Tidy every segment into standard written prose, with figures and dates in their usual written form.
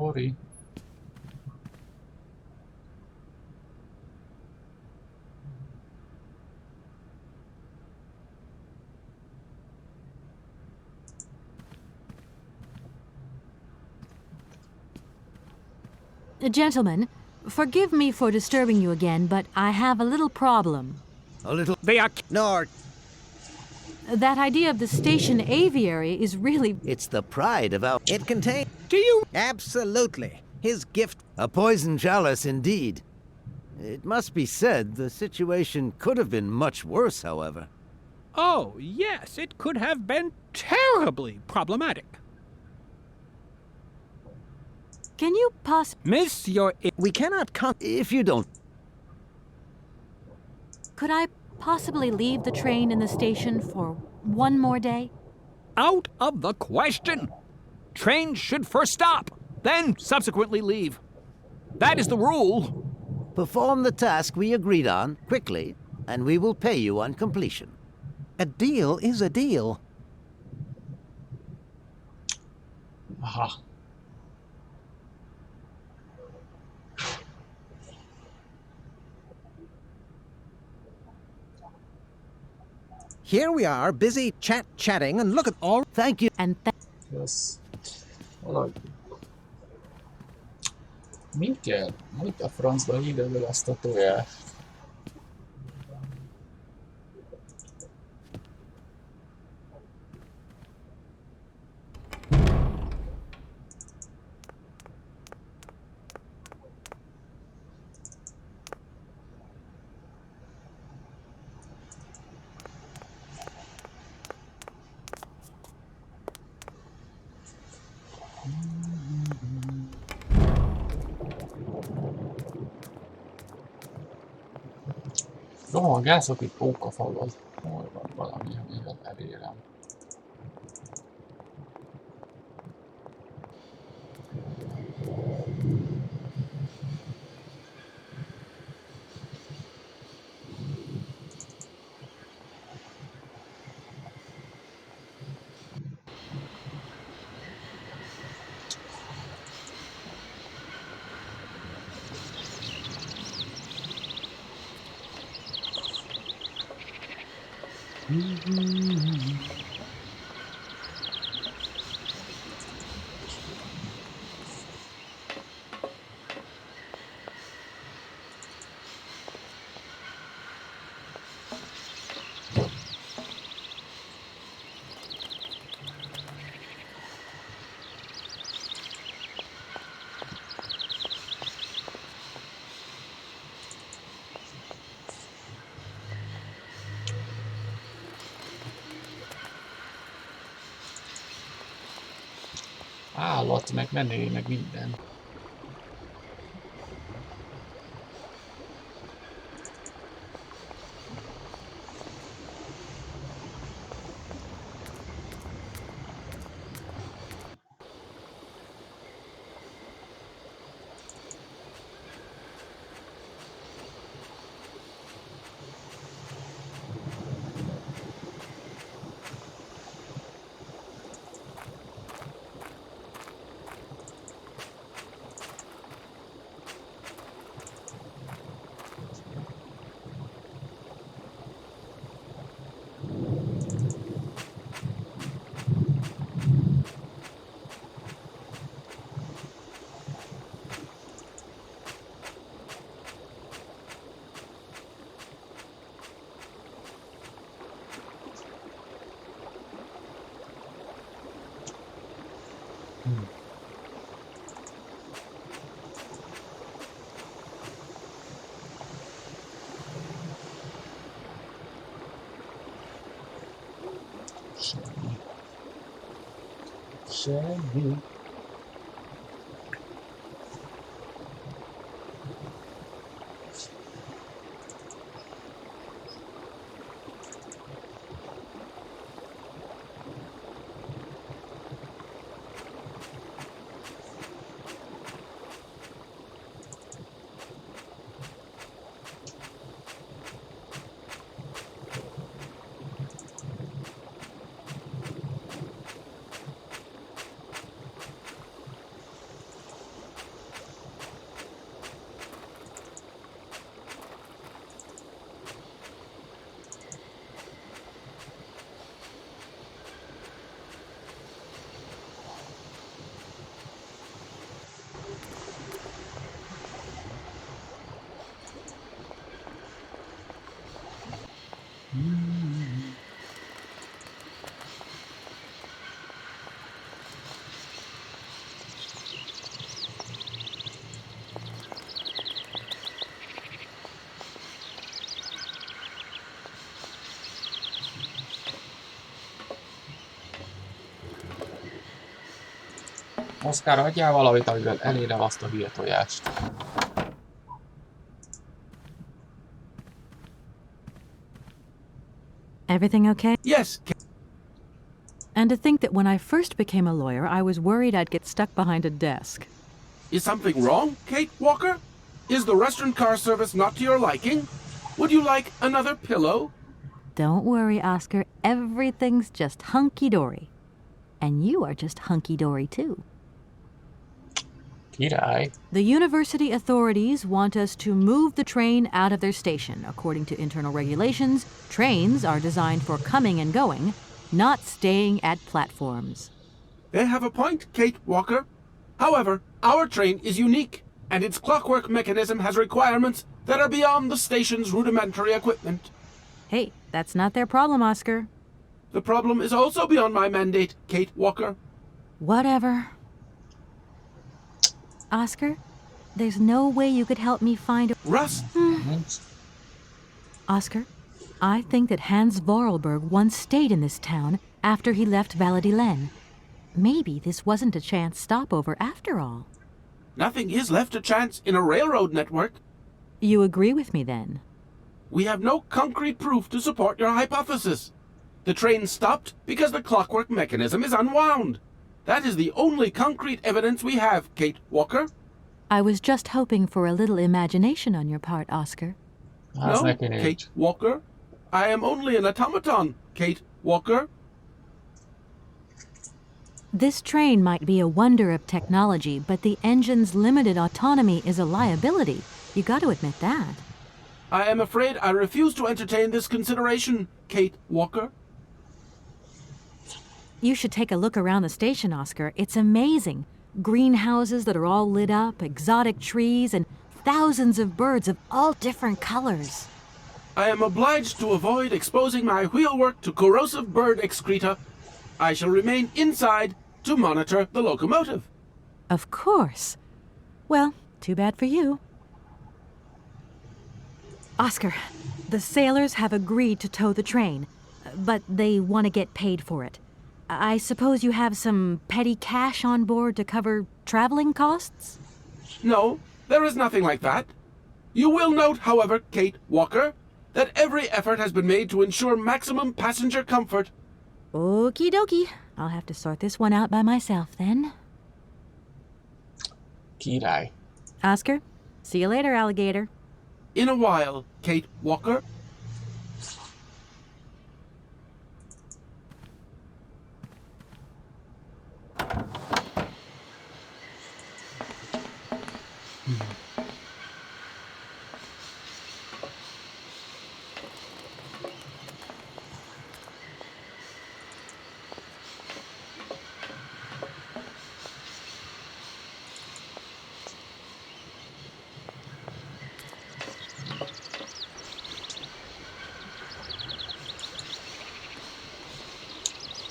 Sorry. Gentlemen, forgive me for disturbing you again, but I have a little problem. A little... They are... No, That idea of the station aviary is really... it's the pride of our... It contains... Do you... Absolutely. His gift... A poison chalice, indeed. It must be said, the situation could have been much worse, however. Oh, yes, it could have been terribly problematic. Can you Miss, your... We cannot come... If you don't... Could I possibly leave the train in the station for one more day? Out of the question. Trains should first stop, then subsequently leave. That is the rule. Perform the task we agreed on, quickly, and we will pay you on completion. A deal is a deal. Aha. Here we are, busy chatting, and look at all... Thank you. And Yes. Valahogy. Mi kell? Hogy a francba ide ezt a tojást? Rohangászok itt pókafalon. Hol van valami, amivel elérem. Állat, meg menő, meg minden. Semmi. Oszkár, adjál valamit, amivel elérem azt a hülye tojást. Everything okay? Yes, And to think that when I first became a lawyer, I was worried I'd get stuck behind a desk. is something wrong, Kate Walker? Is the restaurant car service not to your liking? Would you like another pillow? Don't worry, Oscar. Everything's just hunky-dory. And you are just hunky-dory, too. Király. The university authorities want us to move the train out of their station. According to internal regulations, trains are designed for coming and going, not staying at platforms. They have a point, Kate Walker. However, our train is unique, and its clockwork mechanism has requirements that are beyond the station's rudimentary equipment. Hey, that's not their problem, Oscar. The problem is also beyond my mandate, Kate Walker. Whatever. Oscar, there's no way you could help me find a... Russ, Oscar, I think that Hans Vorarlberg once stayed in this town after he left Valadilen. Maybe this wasn't a chance stopover after all. nothing is left to chance in a railroad network. You agree with me then? We have no concrete proof to support your hypothesis. The train stopped because the clockwork mechanism is unwound. That is the only concrete evidence we have, Kate Walker. I was just hoping for a little imagination on your part, Oscar. Az No, neki nincs. Kate Walker. I am only an automaton, Kate Walker. This train might be a wonder of technology, but the engine's limited autonomy is a liability. You got to admit that. I am afraid I refuse to entertain this consideration, Kate Walker. You should take a look around the station, Oscar. It's amazing. Greenhouses that are all lit up, exotic trees, and thousands of birds of all different colors. I am obliged to avoid exposing my wheelwork to corrosive bird excreta. I shall remain inside to monitor the locomotive. Of course. Well, too bad for you. Oscar, the sailors have agreed to tow the train, but they want to get paid for it. I suppose you have some petty cash on board to cover traveling costs? No, there is nothing like that. You will note, however, Kate Walker, that every effort has been made to ensure maximum passenger comfort. Okie dokie. I'll have to sort this one out by myself then. Király. Oscar, see you later, alligator. In a while, Kate Walker.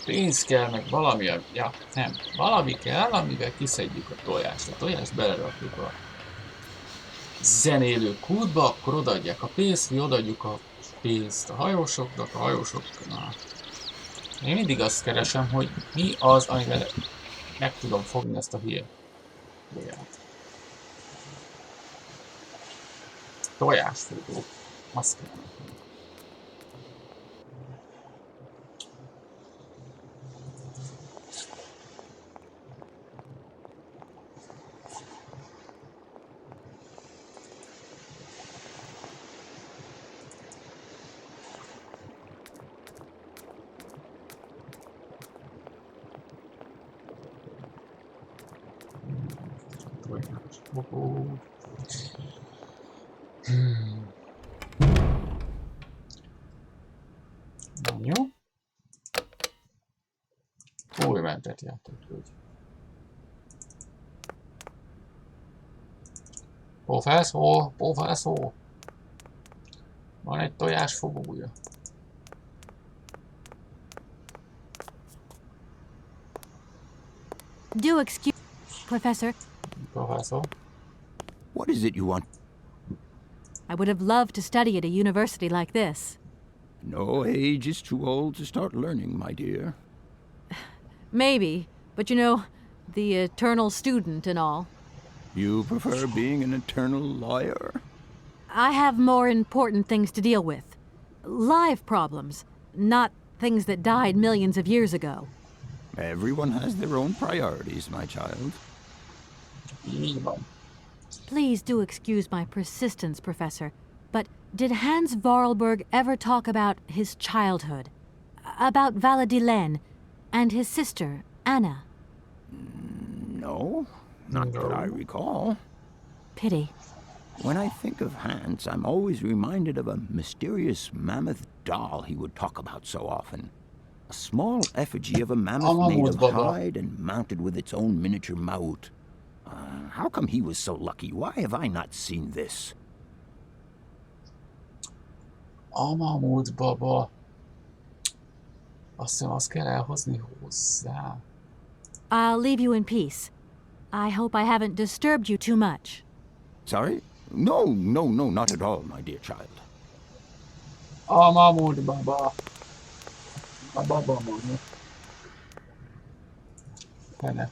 Pénz kell, meg valami, ja, nem. Valami kell, amivel kiszedjük a tojást. A tojást belerakjuk a zenélő kútba, akkor odaadják a pénzt, mi odaadjuk a pénzt a hajósoknak, a hajósok... Na. Én mindig azt keresem, hogy mi az, amivel meg tudom fogni ezt a hülye toját. Tojásfogó. Azt kell. Nem jó. Új mentet játék, úgy. Professzor! Van egy tojásfogója. Do excuse... Professor, Professzor. What is it you want? I would have loved to study at a university like this. No age is too old to start learning, my dear. Maybe, but you know, the eternal student and all. You prefer being an eternal lawyer? I have more important things to deal with. Live problems, not things that died millions of years ago. Everyone has their own priorities, my child. Így van. Please do excuse my persistence, Professor, but did Hans Vorarlberg ever talk about his childhood? About Valadilene and his sister, Anna? No, not that I recall. Pity. When I think of Hans, I'm always reminded of a mysterious mammoth doll he would talk about so often. A small effigy of a mammoth made of hide and mounted with its own miniature mouth. How come he was so lucky? Why have I not seen this? A mamut baba. Azt hiszem, azt kell elhozni hozzá. I'll leave you in peace. I hope I haven't disturbed you too much. Sorry? No, not at all, my dear child. A mamut baba. A baba mamut. Fene.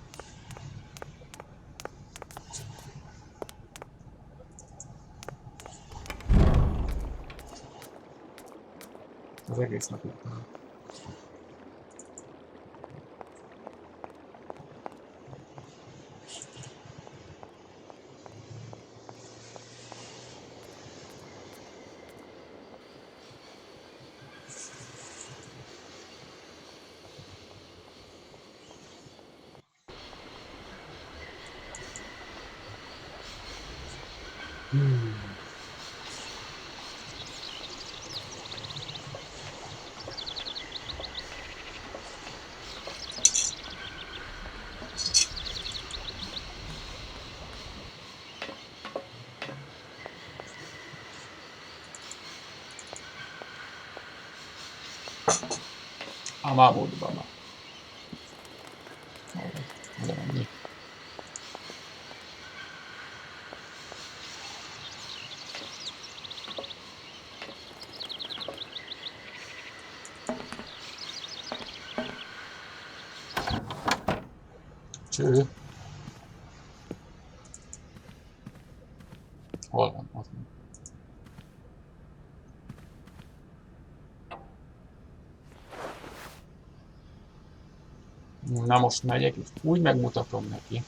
Az egész nap itt van. A mamut baba. Oda menni. Cső. Hol van? Ott van. Na most megyek, és úgy megmutatom neki.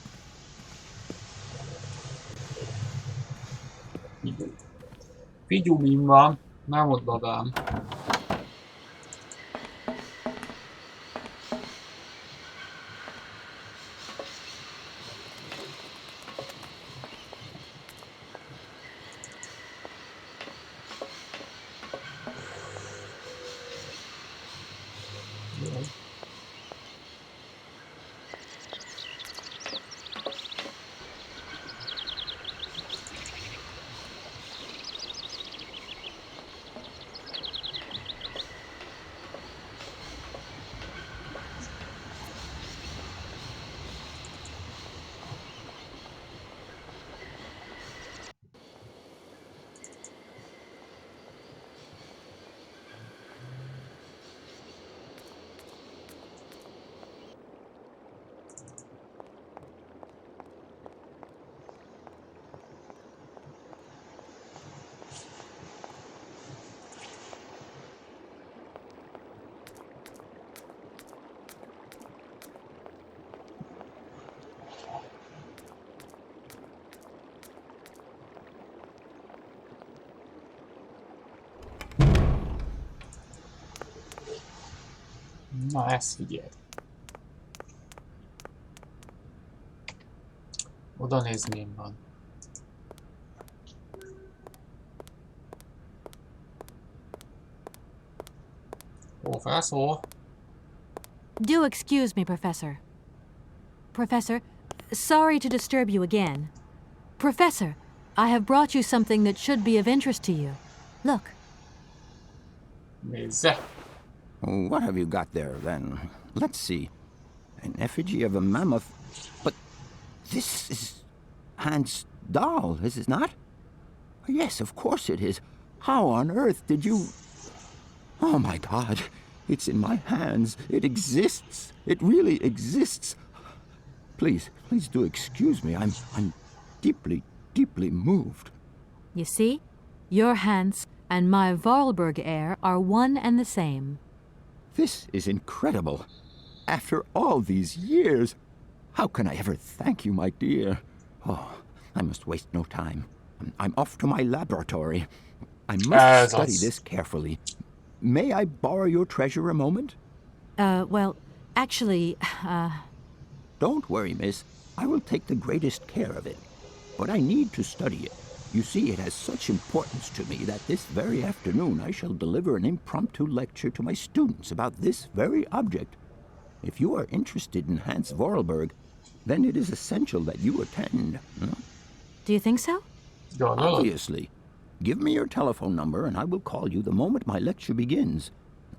Figyú, min van? Mamut babám. Na, ezt figyeld. Oda nézd, mi van. Ó, felszól. Do excuse me, Professor. Professor, sorry to disturb you again. Professor, I have brought you something that should be of interest to you. Look. Nézze. What have you got there, then? Let's see. An effigy of a mammoth. But this is Hans' doll, is it not? Yes, of course it is. How on earth did you... Oh, my God. It's in my hands. It exists. It really exists. Please do excuse me. I'm deeply, deeply moved. You see? Your Hans and my Vorarlberg heir are one and the same. This is incredible. After all these years, how can I ever thank you, my dear? Oh, I must waste no time. I'm off to my laboratory. I must study this carefully. May I borrow your treasure a moment? Well, actually, Don't worry, miss. I will take the greatest care of it. But I need to study it. You see, it has such importance to me that this very afternoon I shall deliver an impromptu lecture to my students about this very object. If you are interested in Hans Vorarlberg, then it is essential that you attend. do you think so? Obviously. Give me your telephone number and I will call you the moment my lecture begins.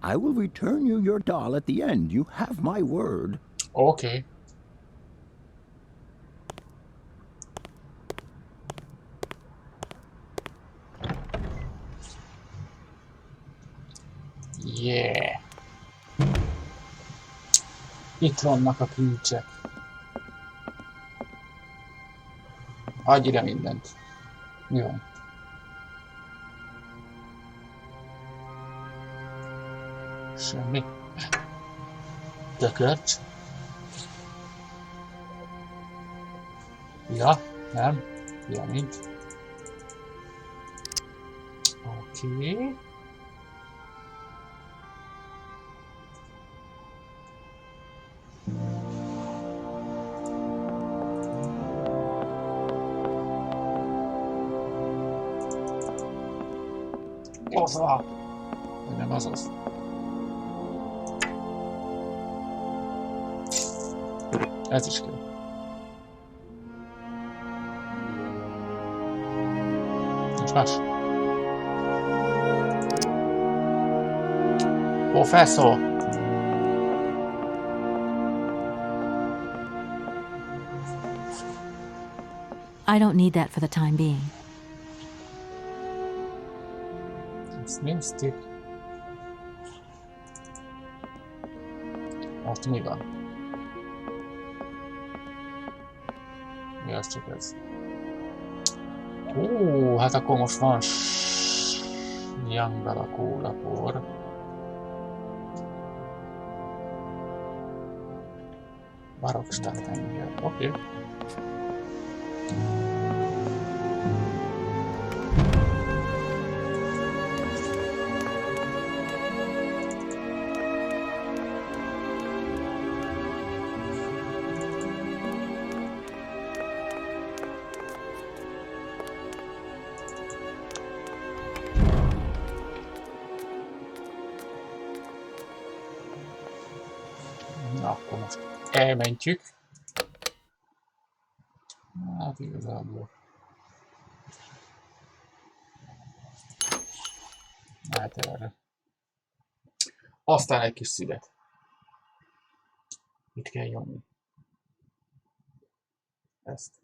I will return you your doll at the end. You have my word. Okay. Yeah. Itt vannak a kulcsek. Adj ide mindent. Mi van? Semmi. Tökörcs. Ja, nem. Ja, mint. Oké. Oza! Nem azaz. Ez is kell. Nincs más. Professzor! I don't need that for the time being. Ezt néztük. Most mi van? Mi az csak ez? Ó, hát akkor most van Jangal a kólapor. Barockstadt-henger. Oké. Na, akkor most elmentjük. Hát igazából. Hát erre. Aztán egy kis sziget. Itt kell nyomni. Ezt.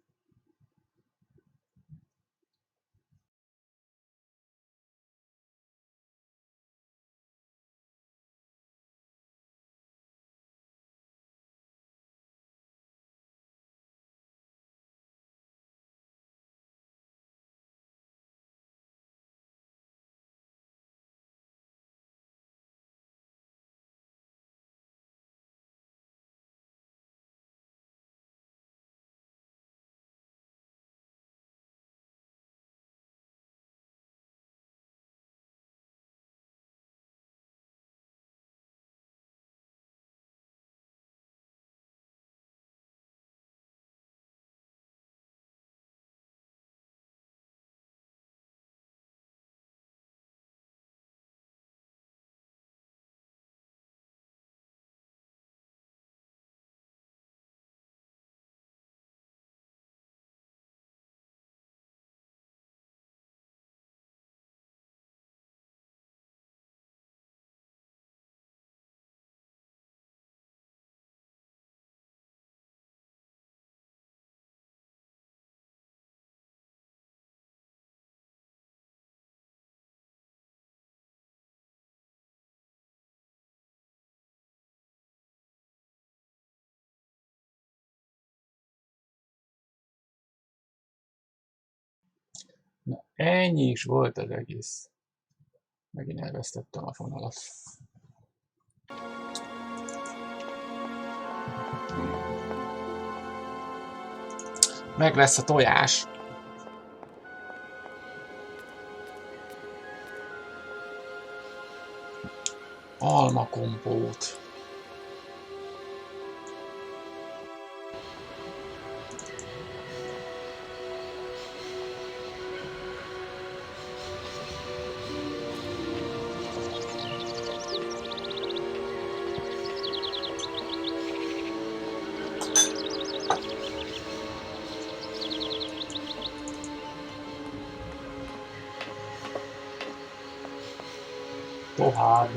Ennyi is volt az egész. Megint elvesztettem a fonalat. Meg lesz a tojás. Alma kompót. Tovább.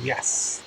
Yes.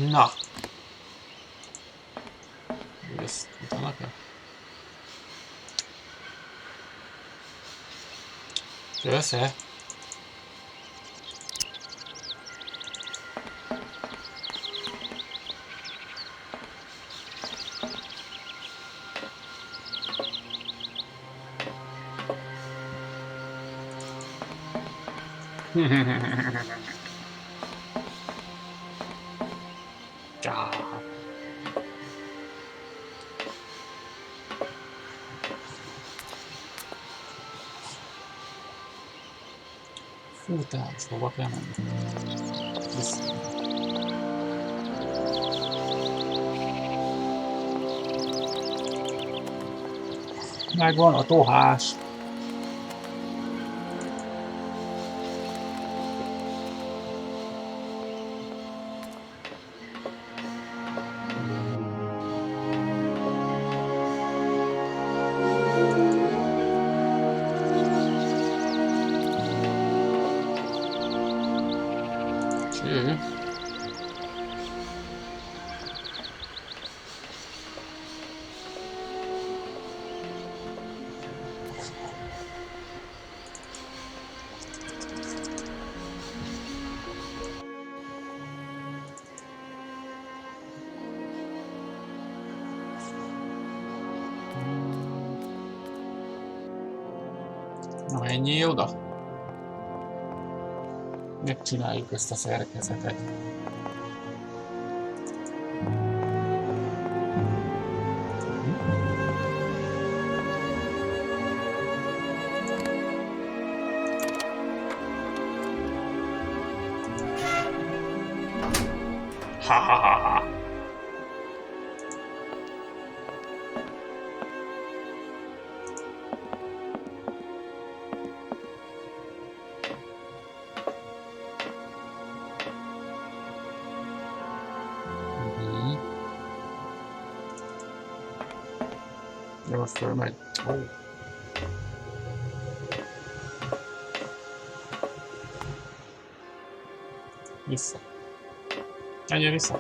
Na. Ezt utána-e? Kösze. Futás, hova kell menni? Megvan a tohás. Na, ennyi oda. Megcsináljuk ezt a szerkezetet. Ha-ha-ha-ha. Jól fölmegy. Oh. Vissza. Menjél vissza.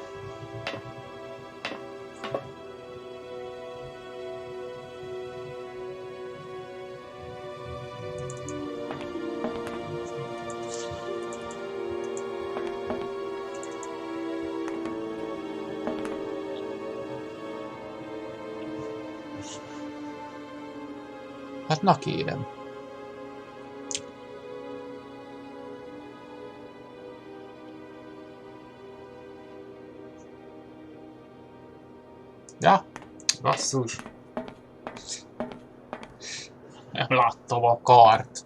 Hát na kérem. Ja, basszus. Nem láttam a kart.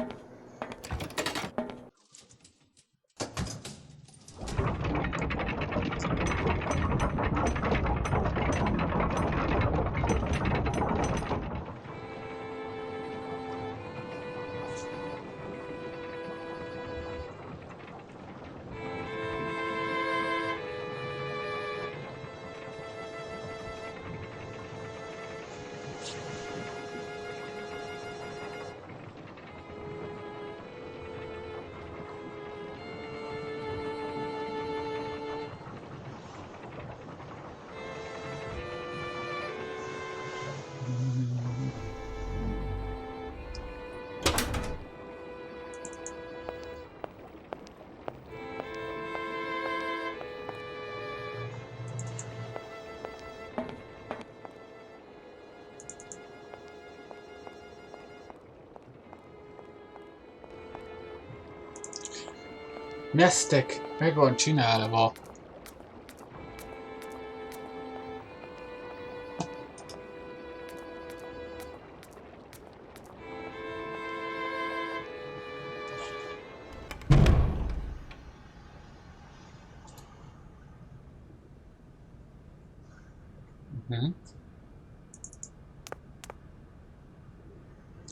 Mesztek, meg van csinálva.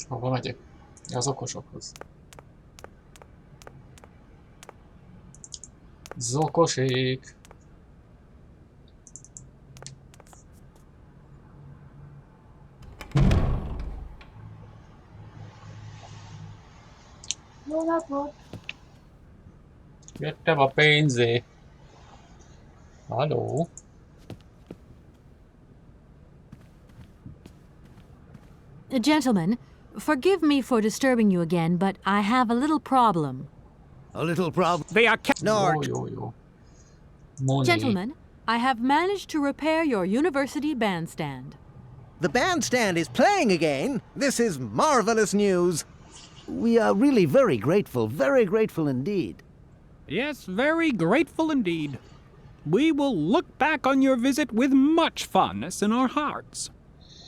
Hova megyek? Az okosokhoz. Zokosék. Jó napot! Jöttem a pénzé. Halló? Gentlemen, forgive me for disturbing you again, but I have a little problem. A little problem. They are Jó, jó, jó. Money. Gentlemen, I have managed to repair your university bandstand. The bandstand is playing again. This is marvelous news. We are really very grateful indeed. Yes, very grateful indeed. We will look back on your visit with much fondness in our hearts.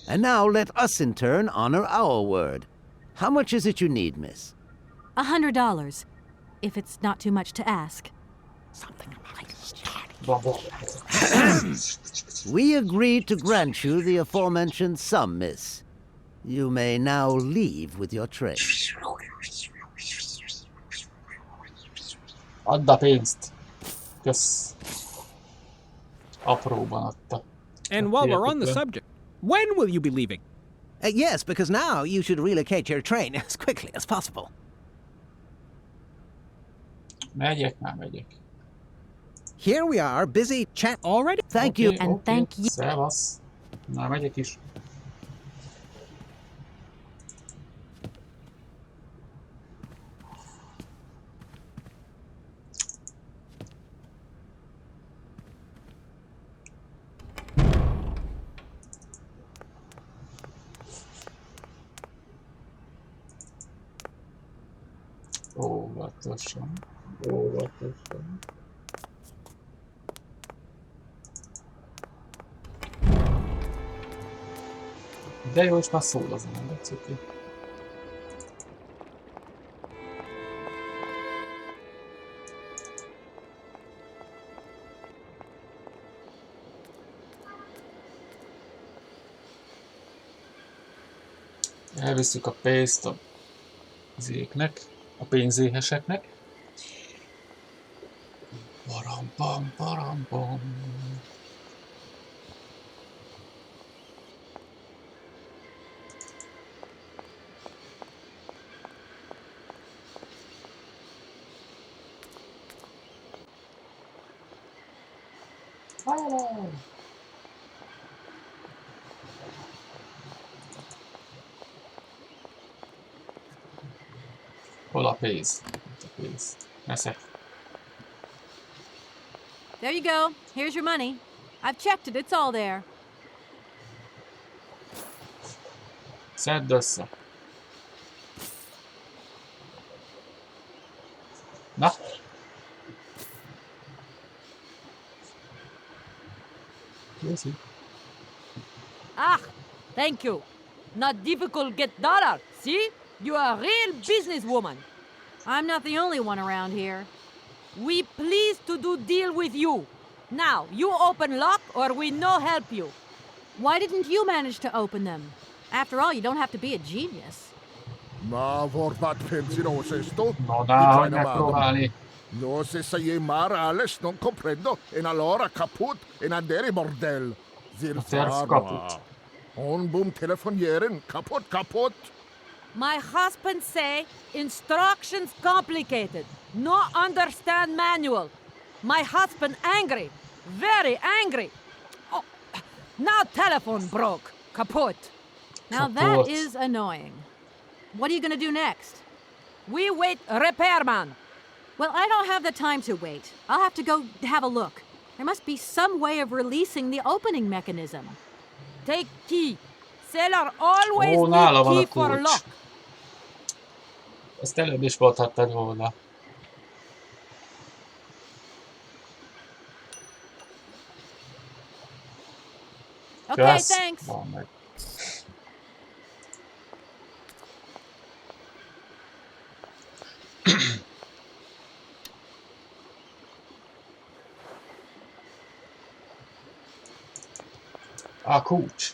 And now let us in turn honor our word. How much is it you need, miss? $100, if it's not too much to ask. We agree to grant you the aforementioned sum, miss. You may now leave with your tray. Add a pénzt. Kösz. Apróban adta. And while we're on the subject, when will you be leaving? Yes, because now you should relocate your train as quickly as possible. Megyek, már megyek. Here we are, busy chat Already? Thank you. And thank you. Szevasz. Már megyek is. Óvatosan. Óvatosan. De jó, és már szól az ember, cuki. Elviszük a pénzt az éknek, a pénzéheseknek. Parampam, parampam. Hol a pénz? Itt a pénz. Eszek. There you go. Here's your money. I've checked it. It's all there. Szedd össze. Na. Köszi. Ah, thank you. Not difficult get dollar, see? You are a real businesswoman. I'm not the only one around here. We pleased to do deal with you. Now, you open lock or we no help you. Why didn't you manage to open them? After all, you don't have to be a genius. Ma vorbat pensiroso No dá, hogy megpróbálni. No se sai Alex non comprendo en allora kaput en andere bordel. kaput. On boom telefonieren kaput. My husband say instructions complicated. No understand manual. My husband angry. Very angry. Oh, now telephone broke. Kaput. Now that is annoying. What are you going to do next? We wait repairman. Well, I don't have the time to wait. I'll have to go have a look. There must be some way of releasing the opening mechanism. Take key. Seller always Ó, nála need van key a for kulcs. lock. Ezt előbb is mondhattad volna. Okay, Kösz. thanks. Van meg. A kulcs.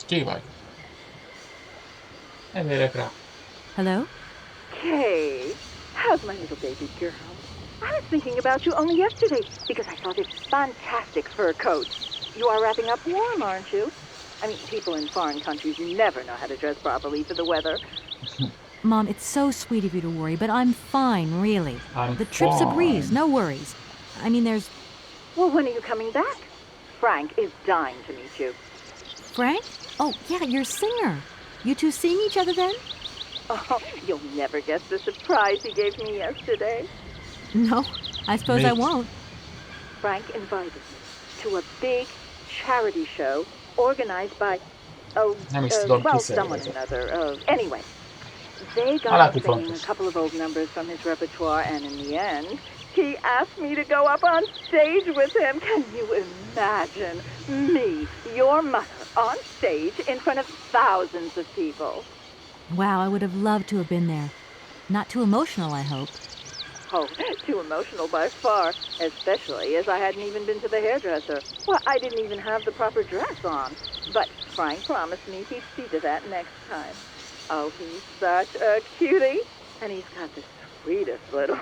Ki vagy? Nem érek rá. Hello? Kay, how's my little baby girl? I was thinking about you only yesterday because I saw this fantastic fur coat. You are wrapping up warm, aren't you? I mean, people in foreign countries never know how to dress properly for the weather. Mom, it's so sweet of you to worry, but I'm fine, really. I'm The trip's a breeze, fine. no worries. I mean, there's... Well, when are you coming back? Frank is dying to meet you. Frank? Oh, yeah, your singer. You two seeing each other then? Oh, you'll never guess the surprise he gave me yesterday. No, I suppose I Me. won't. Frank invited me to a big charity show organized by, Nem is tudom, ki someone szervezett. another. Anyway, they got Alatti me singing a fontos. couple of old numbers from his repertoire, and in the end, he asked me to go up on stage with him. Can you imagine me, your mother, on stage in front of thousands of people? Wow, I would have loved to have been there. Not too emotional, I hope. Oh, too emotional by far, especially as I hadn't even been to the hairdresser. Well, I didn't even have the proper dress on. But Frank promised me he'd see to that next time. Oh, he's such a cutie. And he's got the sweetest little...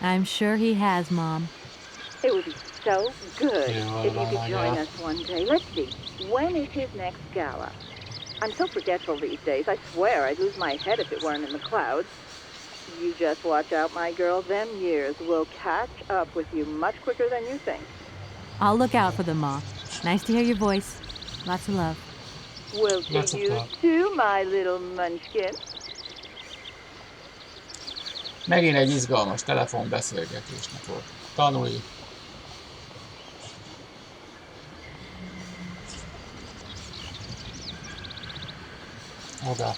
I'm sure he has, Mom. It would be so good Yeah, if you could well, join yeah. us one day. Let's see, when is his next gala? I'm so forgetful these days. I swear I'd lose my head if it weren't in the clouds. You just watch out, my girl. Them years will catch up with you much quicker than you think. I'll look out for them, Ma. Nice to hear your voice. Lots of love. Well, to Lots of you love. too, my little munchkin. Megint egy izgalmas telefonbeszélgetésnek volt. Tanulj. Oda.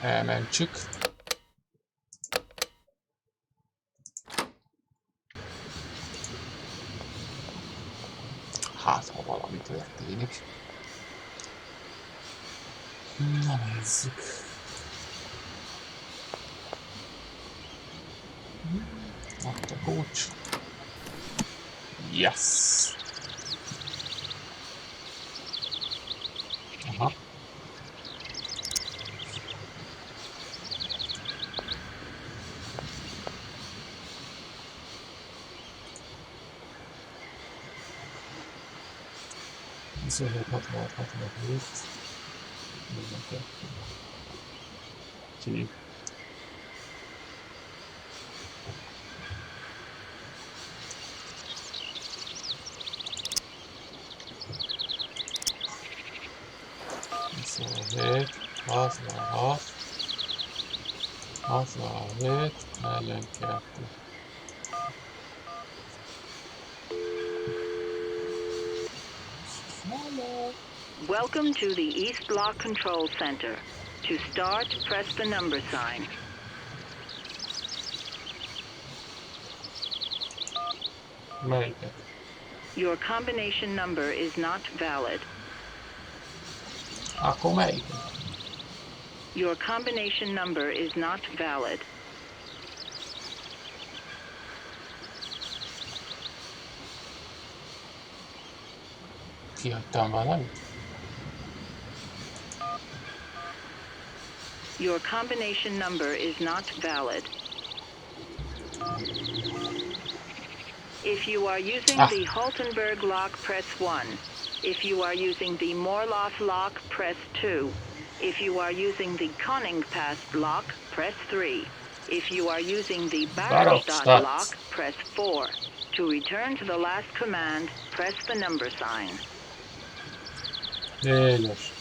Elmentsük. Hát, ha valami történik. Na nézzük. Ott a kulcs. Yes! Aha. Viszont 66-67. Ki. Viszont 66. 67. Ellen 2. Welcome to the East Block Control Center. To start, press the number sign. Melyiket? Your combination number is not valid. Akkor melyiket? Your combination number is not valid. Kihagytam valamit? Your combination number is not valid. If you are using the Haltenberg lock, press 1. If you are using the Morloff lock, press 2. If you are using the Koningpass lock, press 3. If you are using the Barrowstadt lock, press 4. To return to the last command, press the number sign. 4-es.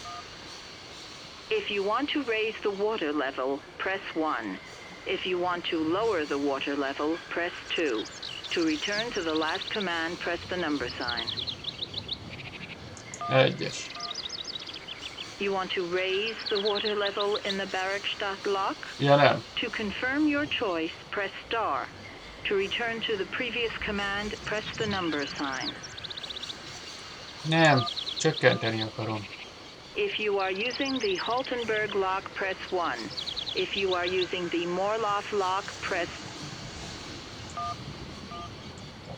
If you want to raise the water level, press 1. If you want to lower the water level, press 2. To return to the last command, press the number sign. 1-es. You want to raise the water level in the Barrackstadt lock? Ja, nem. To confirm your choice, press star. To return to the previous command, press the number sign. Nem. Csökkenteni akarom. If you are using the Haltenberg lock, press 1. If you are using the Morloff lock, press...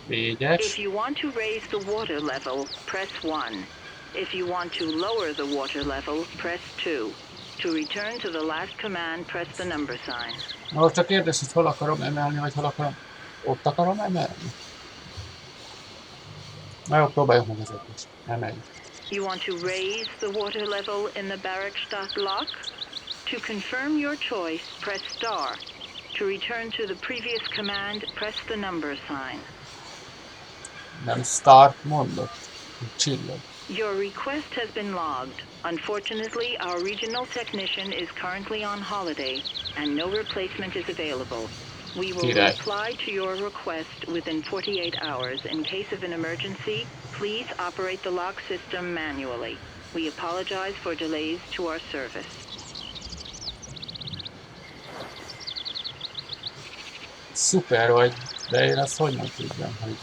4-es. If you want to raise the water level, press 1. If you want to lower the water level, press 2. To return to the last command, press the number sign. Most csak kérdés, hogy hol akarom emelni, vagy hol akarom... Ott akarom emelni? Na jó, próbáljuk meg az egyes. Emeljük. You want to raise the water level in the Barrackstadt lock? To confirm your choice, press star. To return to the previous command, press the number sign. Nem start mondott. Csillag. Your request has been logged. Unfortunately, our regional technician is currently on holiday, and no replacement is available. We will reply to your request within 48 hours. In case of an emergency, please operate the lock system manually. We apologize for delays to our service. Szuper vagy, de én azt hogy nem tudjam, hogy...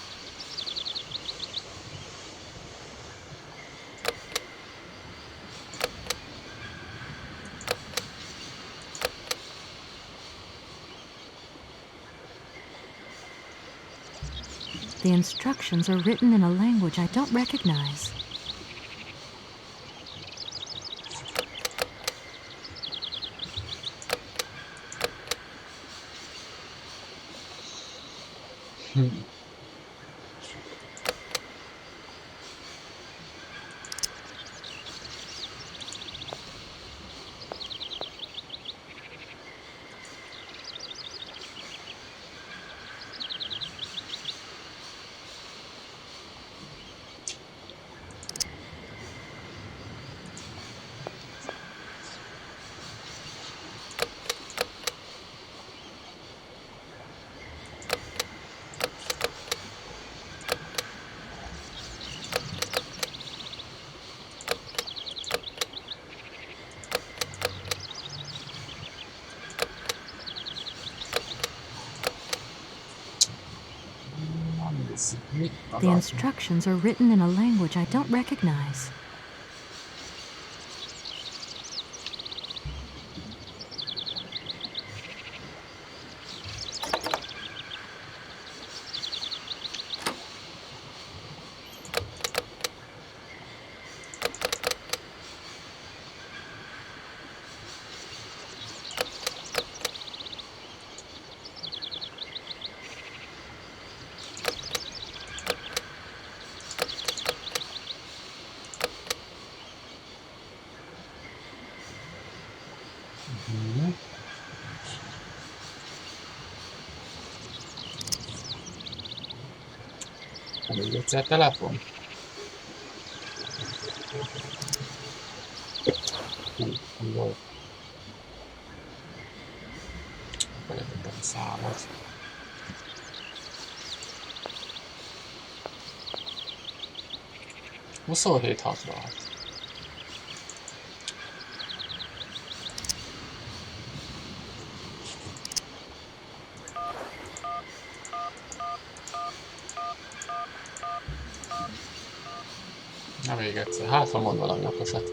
The instructions are written in a language I don't recognize. The instructions are written in a language I don't recognize. Még egyszer telefon? Jó. Beletettem a számot. Huszonhét 66. Na még egyszer, hát ha mond valami okosat.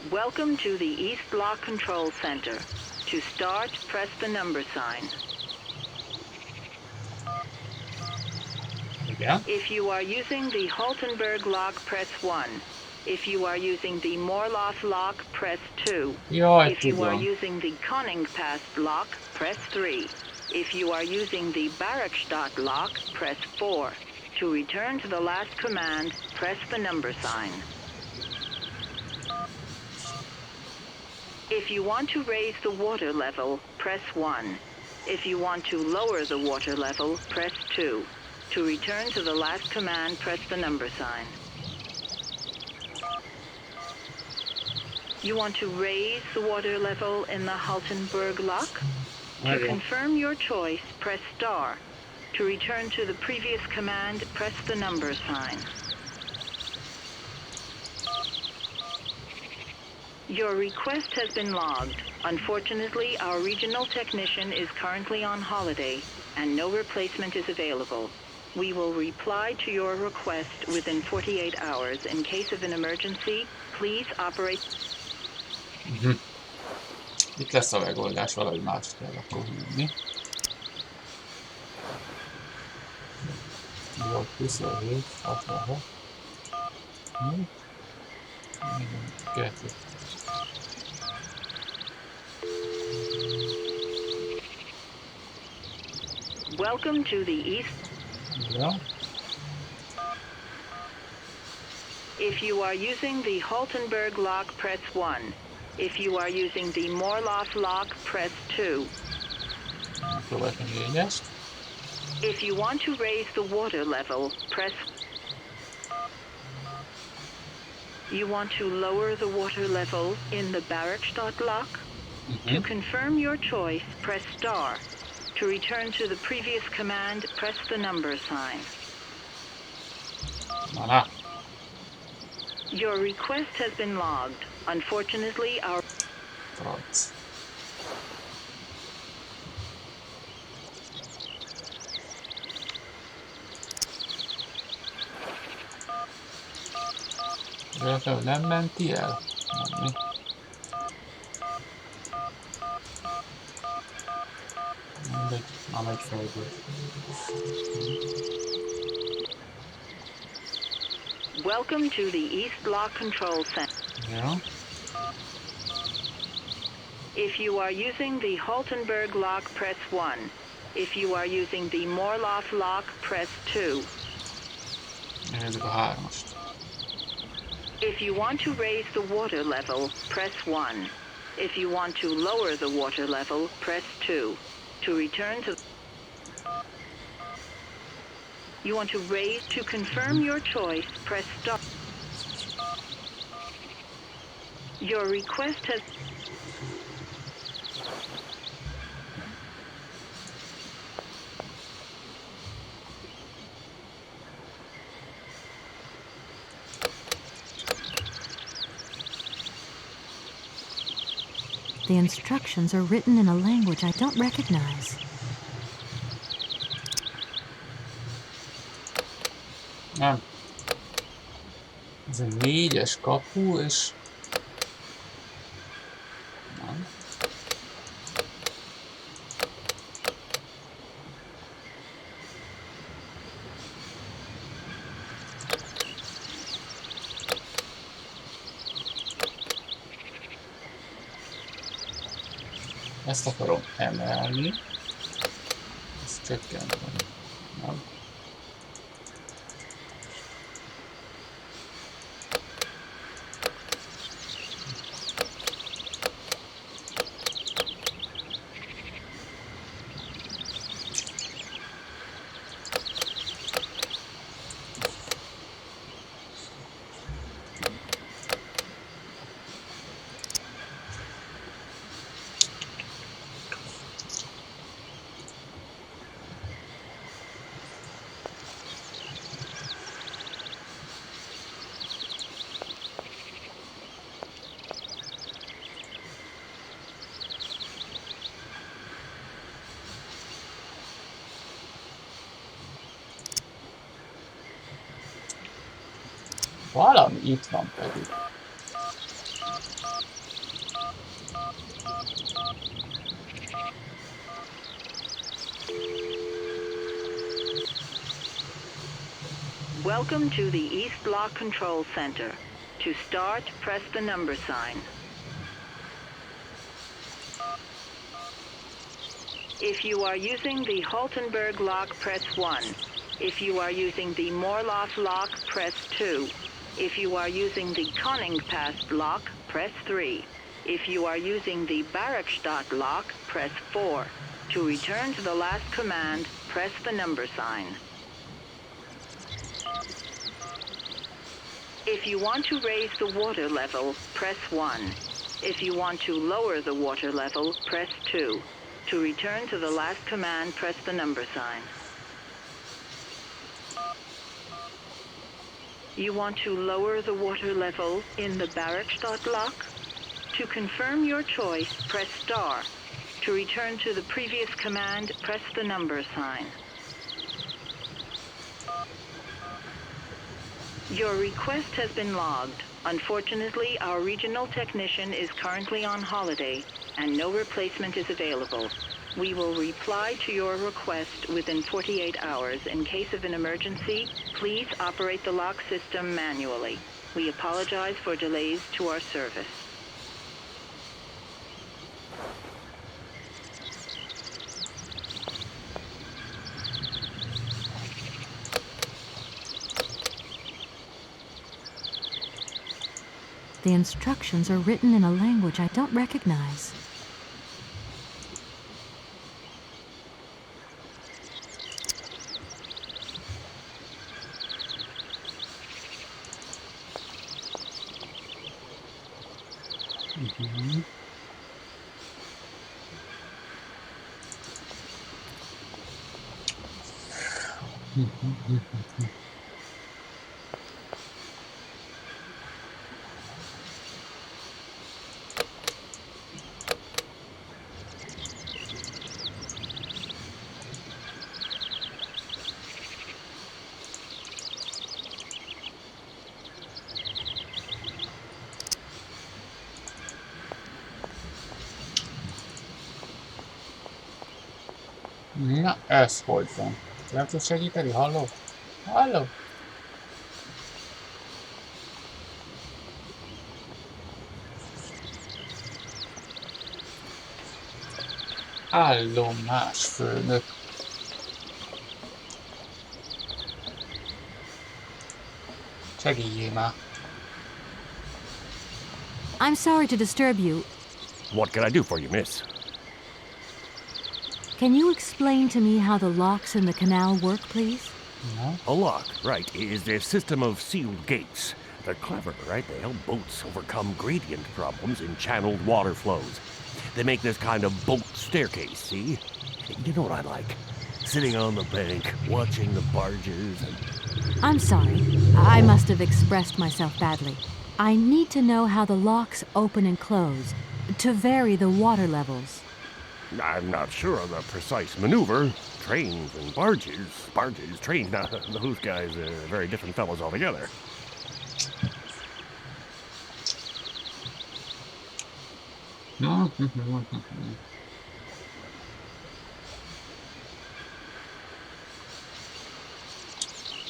Welcome to the East Block Control Center. To start, press the number sign. Igen. If you are using the Haltenberg lock, press 1. If you are using the Morloff lock, press 2. Jaj, if you are tudom. using the Koningpass lock, press 3. If you are using the Barrackstadt lock, press 4. To return to the last command, press the number sign. If you want to raise the water level, press 1. If you want to lower the water level, press 2. To return to the last command, press the number sign. You want to raise the water level in the Haltenberg lock? To confirm your choice, press star. To return to the previous command, press the number sign. Your request has been logged. Unfortunately, our regional technician is currently on holiday, and no replacement is available. We will reply to your request within 48 hours. In case of an emergency, please operate... Itt lesz a megoldás, valahogy mást kell akkor hívni. Jó, 27, 66. 2. Welcome to the East. Yeah. If you are using the Haltenberg lock, press 1. If you are using the Morloff lock, press 2. If you want to raise the water level, press... You want to lower the water level in the Barrackstadt lock? To confirm your choice, press star. To return to the previous command, press the number sign. Aha. Your request has been logged. Unfortunately, our... Franc. Véletlenül nem menti el? Nem, mi? Mindegy, már megy fejből. Welcome to the East Lock Control Center. Yeah. If you are using the Haltenberg lock, press 1. If you are using the Morloff lock, press 2. Nézzük a 3-ast. If you want to raise the water level, press 1. If you want to lower the water level, press 2. To return to... You want to raise... To confirm your choice, press stop. Your request has... The instructions are written in a language I don't recognize. Nem. Ez egy 4-es kapu, és... Nem. Ezt akarom emelni. Ezt csökkenteni. Nem. Valami itt van pedig. Welcome to the East Lock Control Center. To start, press the number sign. If you are using the Haltenberg lock, press 1. If you are using the Morloff lock, press 2. If you are using the Koningpass lock, press 3. If you are using the Barrackstadt lock, press 4. To return to the last command, press the number sign. If you want to raise the water level, press 1. If you want to lower the water level, press 2. To return to the last command, press the number sign. You want to lower the water level in the Barrackstadt lock? To confirm your choice, press star. To return to the previous command, press the number sign. Your request has been logged. Unfortunately, our regional technician is currently on holiday, and no replacement is available. We will reply to your request within 48 hours. In case of an emergency, please operate the lock system manually. We apologize for delays to our service. The instructions are written in a language I don't recognize. Na, ez hogy van? Nem tud segíteni? Halló? Halló? Állomás főnök. Segíjjél már. I'm sorry to disturb you. What can I do for you, miss? Can you explain to me how the locks in the canal work, please? No. A lock, right, is a system of sealed gates. They're clever, right? They help boats overcome gradient problems in channeled water flows. They make this kind of boat staircase, see? You know what I like? Sitting on the bank, watching the barges and... I'm sorry. I must have expressed myself badly. I need to know how the locks open and close, to vary the water levels. I'm not sure of the precise maneuver. Trains and barges. Barges, trains, now those guys are very different fellows altogether.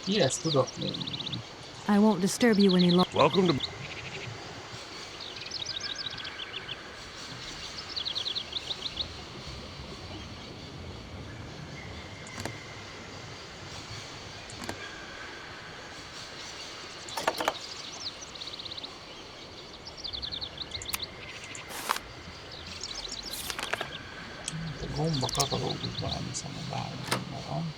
Yes, tudok. I won't disturb you any longer. Welcome to... Gomba katalógusban nem hiszem, hogy bármi van.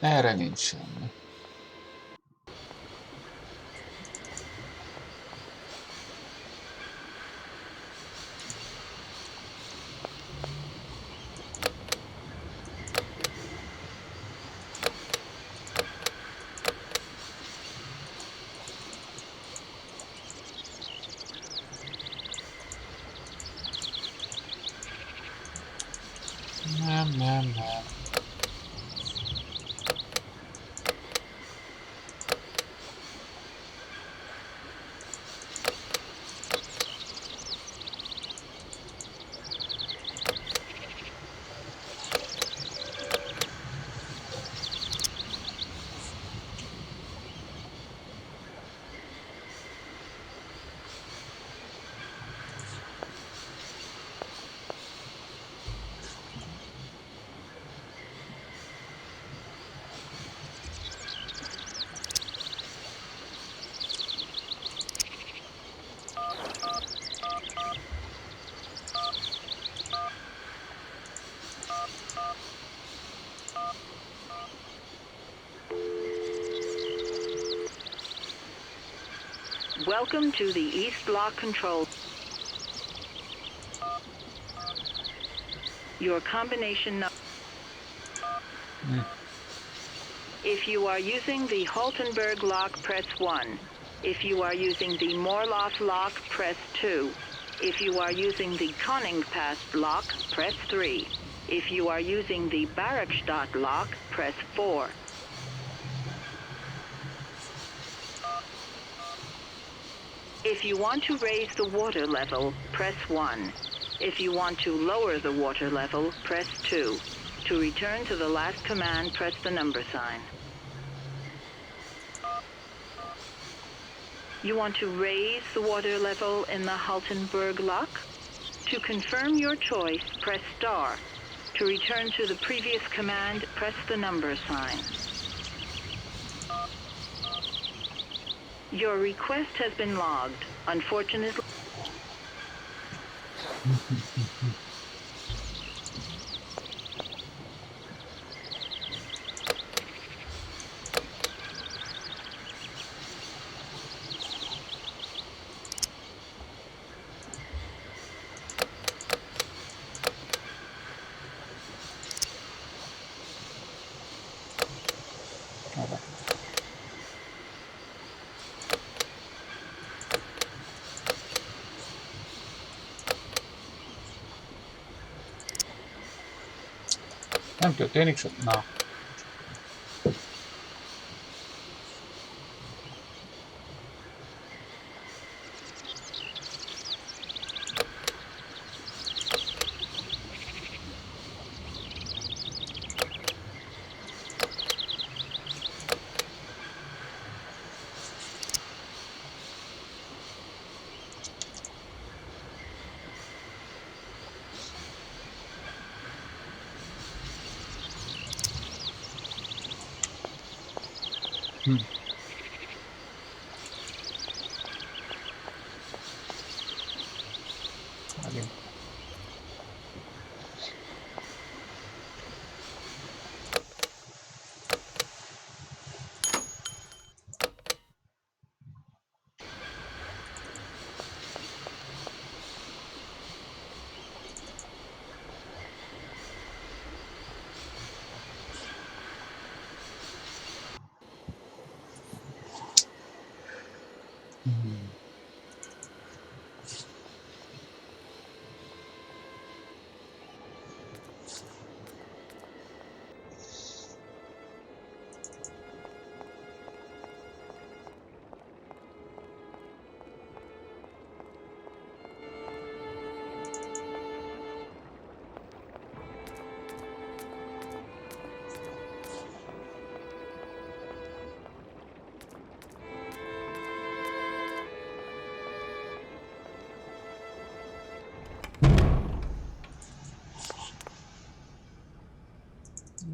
Erre nincs semmi. Nem. Welcome to the East Lock Control. Your combination number. If you are using the Haltenberg lock, press 1. If you are using the Morloff lock, press 2. If you are using the Koningpass lock, press 3. If you are using the Barakstadt lock, press 4. If you want to raise the water level, press 1. If you want to lower the water level, press 2. To return to the last command, press the number sign. You want to raise the water level in the Haltenberg lock? To confirm your choice, press star. To return to the previous command, press the number sign. Your request has been logged. Unfortunately... Nem történik sok. Na.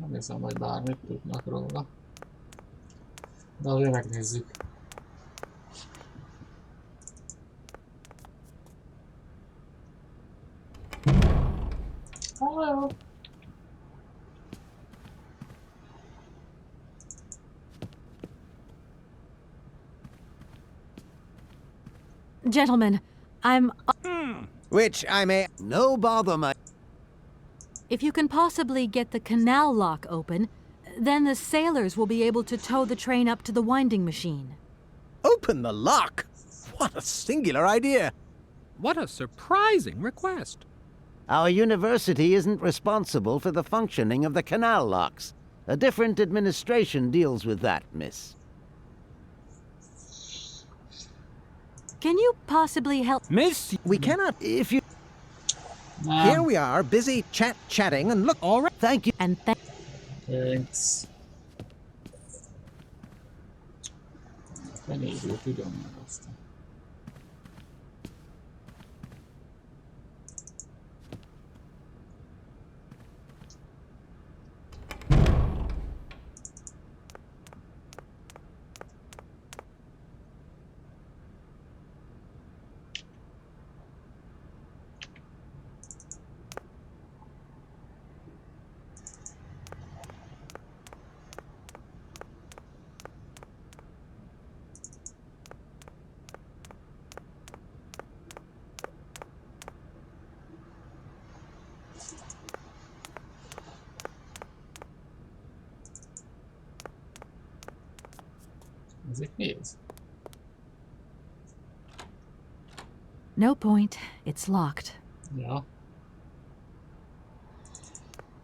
Nem hiszem, hogy bármit tudnak róla. De azért megnézzük. Hello. Gentlemen, I'm... Which I may... No bother, my... If you can possibly get the canal lock open, then the sailors will be able to tow the train up to the winding machine. Open the lock? What a singular idea! What a surprising request. Our university isn't responsible for the functioning of the canal locks. A different administration deals with that, miss. Can you possibly help? Miss? We cannot. If you... Here we are, busy chatting, and look. All right. Thank you. And Thanks. Fenéről tudom meg aztán. Ezek néz. No point. It's locked. Ja.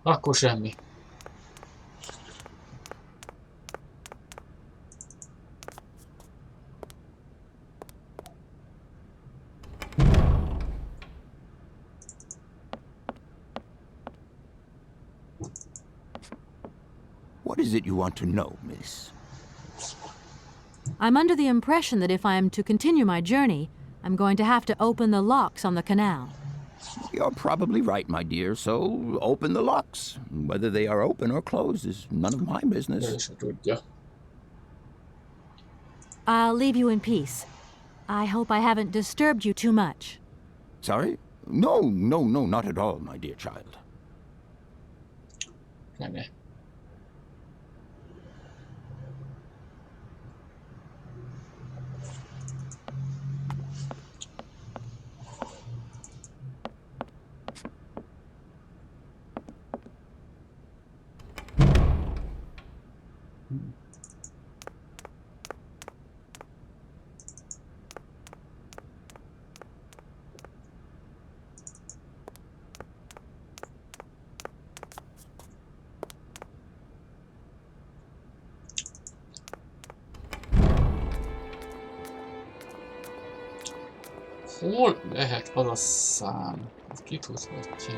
Akkor semmi. What is it you want to know, miss? I'm under the impression that if I'm to continue my journey, I'm going to have to open the locks on the canal. You're probably right, my dear, so open the locks. Whether they are open or closed is none of my business. I'll leave you in peace. I hope I haven't disturbed you too much. Sorry? No, not at all, my dear child. Nem. Hol lehet az a szám? Ki tudhatja?